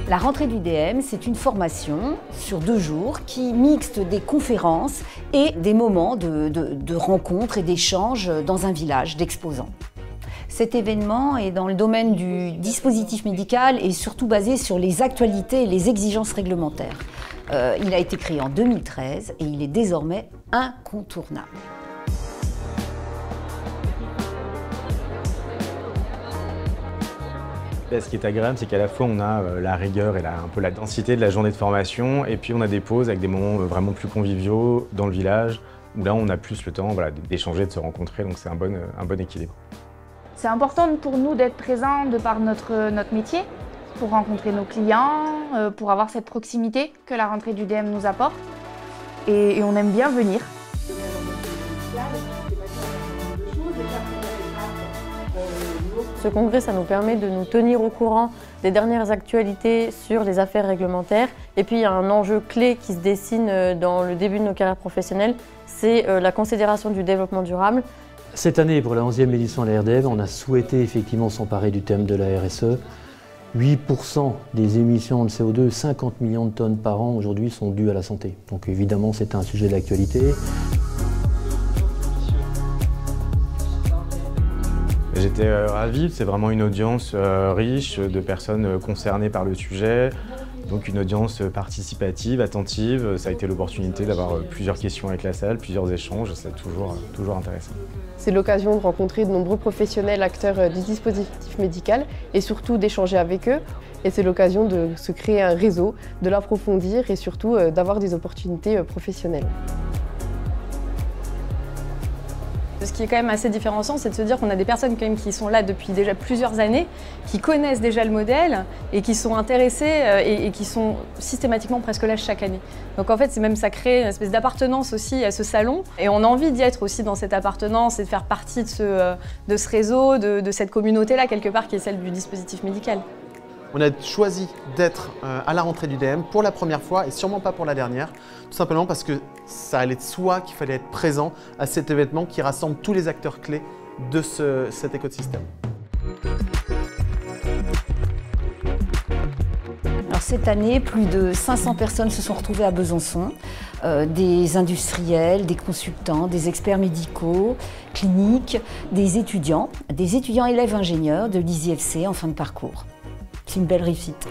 La rentrée du DM, c'est une formation sur 2 jours qui mixte des conférences et des moments de rencontres et d'échanges dans un village d'exposants. Cet événement est dans le domaine du dispositif médical et surtout basé sur les actualités et les exigences réglementaires. Il a été créé en 2013 et il est désormais incontournable. Ce qui est agréable, c'est qu'à la fois on a la rigueur et un peu la densité de la journée de formation, et puis on a des pauses avec des moments vraiment plus conviviaux dans le village, où là on a plus le temps d'échanger, de se rencontrer, donc c'est un bon équilibre. C'est important pour nous d'être présents de par notre métier, pour rencontrer nos clients, pour avoir cette proximité que la rentrée du DM nous apporte, et on aime bien venir. Ce congrès, ça nous permet de nous tenir au courant des dernières actualités sur les affaires réglementaires. Et puis, il y a un enjeu clé qui se dessine dans le début de nos carrières professionnelles, c'est la considération du développement durable. Cette année, pour la 11e édition de la RDEV, on a souhaité effectivement s'emparer du thème de la RSE. 8% des émissions de CO2, 50 millions de tonnes par an aujourd'hui sont dues à la santé. Donc évidemment, c'est un sujet d'actualité. J'étais ravi, c'est vraiment une audience riche de personnes concernées par le sujet, donc une audience participative, attentive. Ça a été l'opportunité d'avoir plusieurs questions avec la salle, plusieurs échanges, c'est toujours intéressant. C'est l'occasion de rencontrer de nombreux professionnels, acteurs du dispositif médical et surtout d'échanger avec eux. Et c'est l'occasion de se créer un réseau, de l'approfondir et surtout d'avoir des opportunités professionnelles. Ce qui est quand même assez différenciant, c'est de se dire qu'on a des personnes quand même qui sont là depuis déjà plusieurs années, qui connaissent déjà le modèle et qui sont intéressées et qui sont systématiquement presque là chaque année. Donc en fait, c'est même ça crée une espèce d'appartenance aussi à ce salon et on a envie d'y être aussi dans cette appartenance et de faire partie de ce réseau, de cette communauté-là quelque part qui est celle du dispositif médical. On a choisi d'être à la rentrée du DM pour la première fois et sûrement pas pour la dernière, tout simplement parce que ça allait de soi qu'il fallait être présent à cet événement qui rassemble tous les acteurs clés de cet écosystème. Alors cette année, plus de 500 personnes se sont retrouvées à Besançon, des industriels, des consultants, des experts médicaux, cliniques, des étudiants élèves ingénieurs de l'ISIFC en fin de parcours. C'est une belle réussite.